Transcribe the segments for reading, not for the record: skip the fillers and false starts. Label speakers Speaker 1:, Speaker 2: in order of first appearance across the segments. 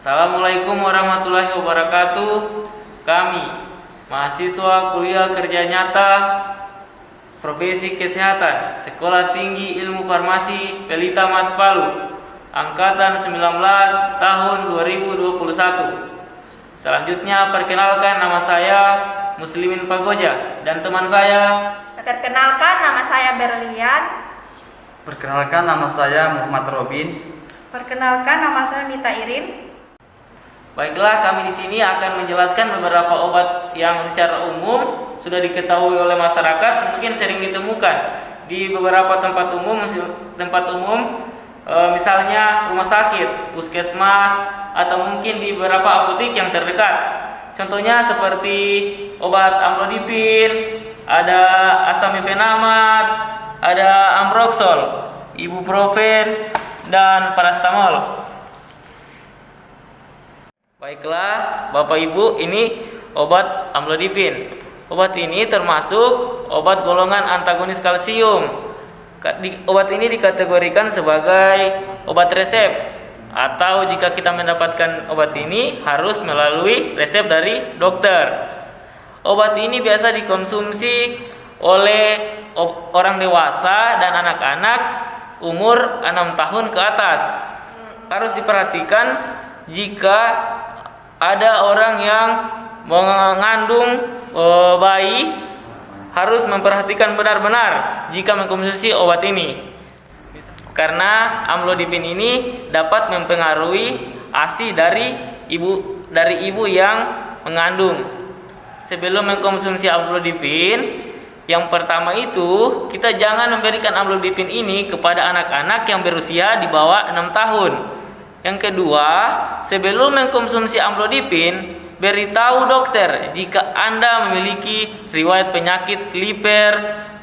Speaker 1: Assalamualaikum warahmatullahi wabarakatuh. Kami, mahasiswa kuliah kerja nyata Profesi Kesehatan Sekolah Tinggi Ilmu Farmasi Pelita Mas Palu, Angkatan 19 tahun 2021. Selanjutnya perkenalkan, nama saya Muslimin Pagoja dan teman saya.
Speaker 2: Perkenalkan, nama saya Berlian.
Speaker 3: Perkenalkan, nama saya Muhammad Robin.
Speaker 2: Perkenalkan, nama saya Mita Irin.
Speaker 1: Baiklah, kami di sini akan menjelaskan beberapa obat yang secara umum sudah diketahui oleh masyarakat, mungkin sering ditemukan di beberapa tempat umum, misalnya rumah sakit, puskesmas, atau mungkin di beberapa apotek yang terdekat. Contohnya seperti obat amlodipin, ada asamifenamat, ada amroxol, ibuprofen, dan parastamol. Baiklah, Bapak Ibu, ini obat amlodipin. Obat ini termasuk obat golongan antagonis kalsium. Obat ini dikategorikan sebagai obat resep, atau jika kita mendapatkan obat ini harus melalui resep dari dokter. Obat ini biasa dikonsumsi oleh orang dewasa dan anak-anak umur 6 tahun ke atas. Harus diperhatikan jika ada orang yang mengandung bayi, harus memperhatikan benar-benar jika mengkonsumsi obat ini, karena amlodipin ini dapat mempengaruhi ASI dari ibu yang mengandung. Sebelum mengkonsumsi amlodipin, yang pertama itu kita jangan memberikan amlodipin ini kepada anak-anak yang berusia di bawah 6 tahun. Yang kedua, sebelum mengkonsumsi amlodipin, beritahu dokter jika Anda memiliki riwayat penyakit liver,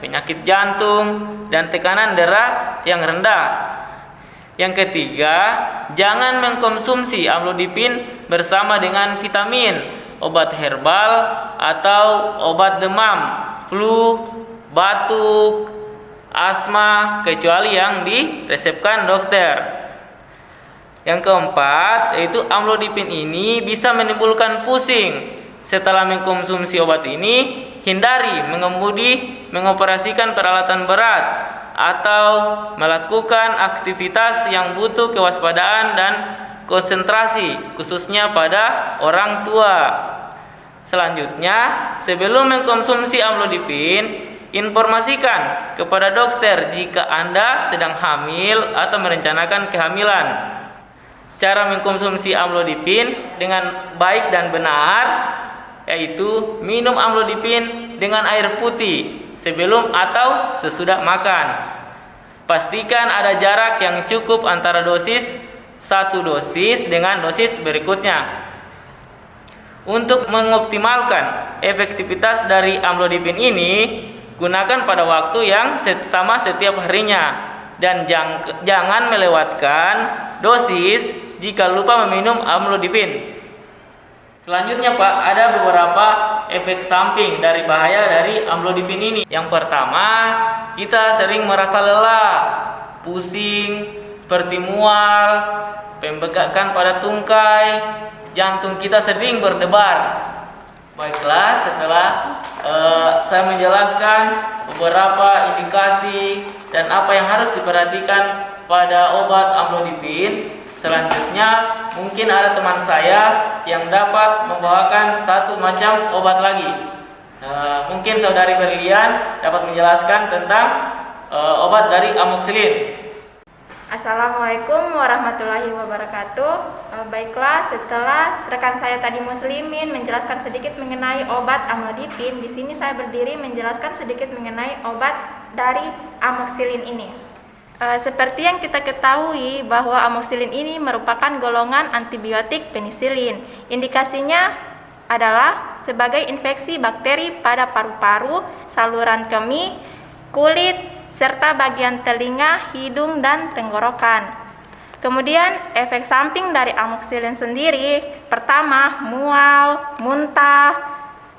Speaker 1: penyakit jantung, dan tekanan darah yang rendah. Yang ketiga, jangan mengkonsumsi amlodipin bersama dengan vitamin, obat herbal, atau obat demam, flu, batuk, asma, kecuali yang diresepkan dokter. Yang keempat, yaitu amlodipin ini bisa menimbulkan pusing. Setelah mengkonsumsi obat ini, hindari mengemudi, mengoperasikan peralatan berat, atau melakukan aktivitas yang butuh kewaspadaan dan konsentrasi, khususnya pada orang tua. Selanjutnya, sebelum mengkonsumsi amlodipin, informasikan kepada dokter jika Anda sedang hamil atau merencanakan kehamilan. Cara mengkonsumsi amlodipin dengan baik dan benar, yaitu minum amlodipin dengan air putih sebelum atau sesudah makan. Pastikan ada jarak yang cukup antara satu dosis dengan dosis berikutnya. Untuk mengoptimalkan efektivitas dari amlodipin ini, gunakan pada waktu yang sama setiap harinya, dan jangan melewatkan dosis jika lupa meminum amlodipin. Selanjutnya Pak, ada beberapa efek samping dari bahaya dari amlodipin ini. Yang pertama, kita sering merasa lelah, pusing, seperti mual, pembengkakan pada tungkai, jantung kita sering berdebar. Baiklah, setelah saya menjelaskan beberapa indikasi dan apa yang harus diperhatikan pada obat amlodipin, selanjutnya mungkin ada teman saya yang dapat membawakan satu macam obat lagi. Mungkin saudari Berlian dapat menjelaskan tentang obat dari amoxicillin.
Speaker 2: Assalamualaikum warahmatullahi wabarakatuh. Baiklah, setelah rekan saya tadi Muslimin menjelaskan sedikit mengenai obat amlodipin, di sini saya berdiri menjelaskan sedikit mengenai obat dari amoxicillin ini. Seperti yang kita ketahui bahwa amoxicillin ini merupakan golongan antibiotik penisilin. Indikasinya adalah sebagai infeksi bakteri pada paru-paru, saluran kemih, kulit, serta bagian telinga, hidung, dan tenggorokan. Kemudian efek samping dari amoxicillin sendiri, pertama mual, muntah,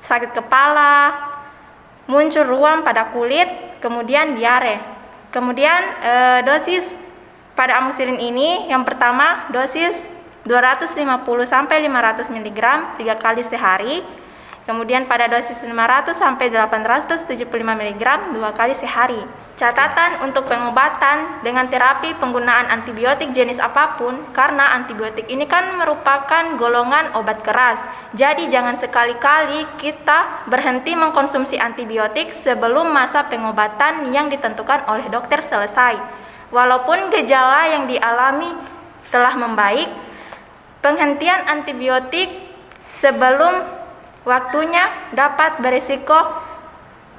Speaker 2: sakit kepala, muncul ruam pada kulit, kemudian diare. Kemudian dosis pada amoxicillin ini, yang pertama dosis 250 sampai 500 mg 3 kali sehari. Kemudian pada dosis 500 sampai 875 mg 2 kali sehari. Catatan untuk pengobatan dengan terapi penggunaan antibiotik jenis apapun, karena antibiotik ini kan merupakan golongan obat keras. Jadi jangan sekali-kali kita berhenti mengkonsumsi antibiotik sebelum masa pengobatan yang ditentukan oleh dokter selesai. Walaupun gejala yang dialami telah membaik, penghentian antibiotik sebelum waktunya dapat berisiko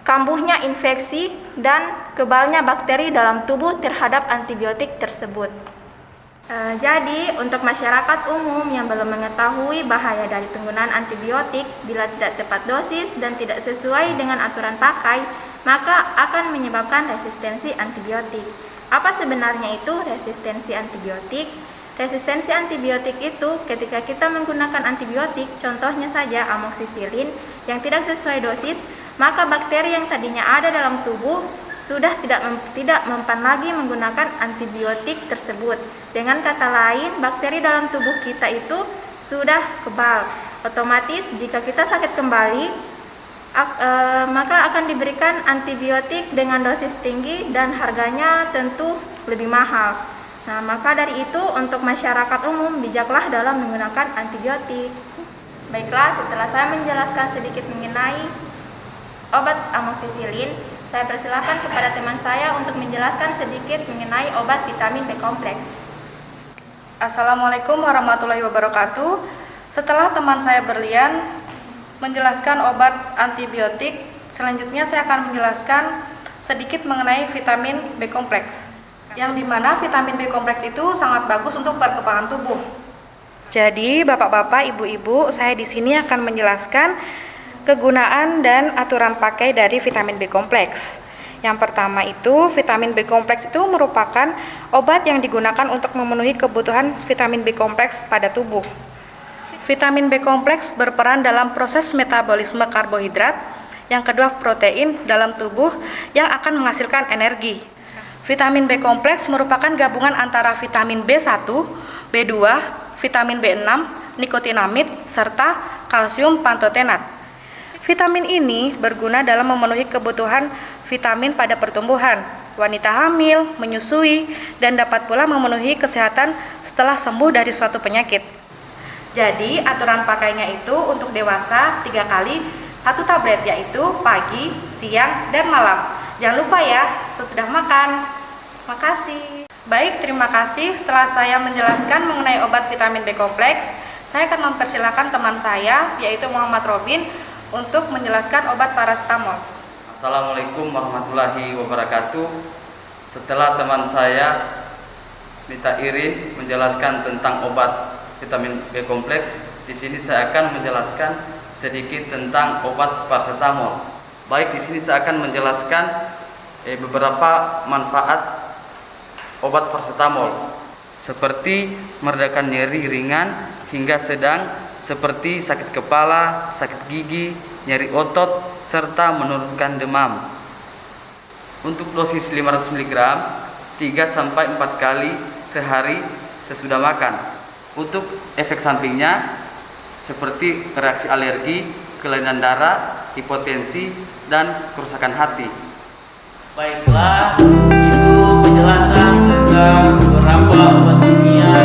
Speaker 2: kambuhnya infeksi dan kebalnya bakteri dalam tubuh terhadap antibiotik tersebut. Jadi untuk masyarakat umum yang belum mengetahui bahaya dari penggunaan antibiotik bila tidak tepat dosis dan tidak sesuai dengan aturan pakai, maka akan menyebabkan resistensi antibiotik. Apa sebenarnya itu resistensi antibiotik? Resistensi antibiotik itu ketika kita menggunakan antibiotik, contohnya saja amoksisilin yang tidak sesuai dosis, maka bakteri yang tadinya ada dalam tubuh sudah tidak mempan lagi menggunakan antibiotik tersebut. Dengan kata lain, bakteri dalam tubuh kita itu sudah kebal. Otomatis jika kita sakit kembali, maka akan diberikan antibiotik dengan dosis tinggi dan harganya tentu lebih mahal. Nah, maka dari itu untuk masyarakat umum bijaklah dalam menggunakan antibiotik. Baiklah, setelah saya menjelaskan sedikit mengenai obat amoksisilin, saya persilahkan kepada teman saya untuk menjelaskan sedikit mengenai obat vitamin B kompleks.
Speaker 4: Assalamualaikum warahmatullahi wabarakatuh. Setelah teman saya Berlian menjelaskan obat antibiotik, selanjutnya saya akan menjelaskan sedikit mengenai vitamin B kompleks. Yang dimana vitamin B kompleks itu sangat bagus untuk perkembangan tubuh. Jadi, bapak-bapak, ibu-ibu, saya di sini akan menjelaskan kegunaan dan aturan pakai dari vitamin B kompleks. Yang pertama itu, vitamin B kompleks itu merupakan obat yang digunakan untuk memenuhi kebutuhan vitamin B kompleks pada tubuh. Vitamin B kompleks berperan dalam proses metabolisme karbohidrat, yang kedua protein dalam tubuh yang akan menghasilkan energi. Vitamin B kompleks merupakan gabungan antara vitamin B1, B2, vitamin B6, nikotinamid, serta kalsium pantotenat. Vitamin ini berguna dalam memenuhi kebutuhan vitamin pada pertumbuhan, wanita hamil, menyusui, dan dapat pula memenuhi kesehatan setelah sembuh dari suatu penyakit. Jadi, aturan pakainya itu untuk dewasa 3 kali 1 tablet, yaitu pagi, siang, dan malam. Jangan lupa ya, sesudah makan. Makasih. Baik, terima kasih. Setelah saya menjelaskan mengenai obat vitamin B kompleks, saya akan mempersilahkan teman saya, yaitu Muhammad Robin, untuk menjelaskan obat paracetamol.
Speaker 3: Assalamualaikum warahmatullahi wabarakatuh. Setelah teman saya Mita Irin menjelaskan tentang obat vitamin B kompleks, di sini saya akan menjelaskan sedikit tentang obat paracetamol. Baik, di sini saya akan menjelaskan beberapa manfaat obat paracetamol, seperti meredakan nyeri ringan hingga sedang, seperti sakit kepala, sakit gigi, nyeri otot, serta menurunkan demam. Untuk dosis 500 mg 3-4 kali sehari sesudah makan. Untuk efek sampingnya seperti reaksi alergi, kelainan darah, hipotensi, dan kerusakan hati.
Speaker 1: Baiklah, itu penjelasan tentang beberapa obat kimia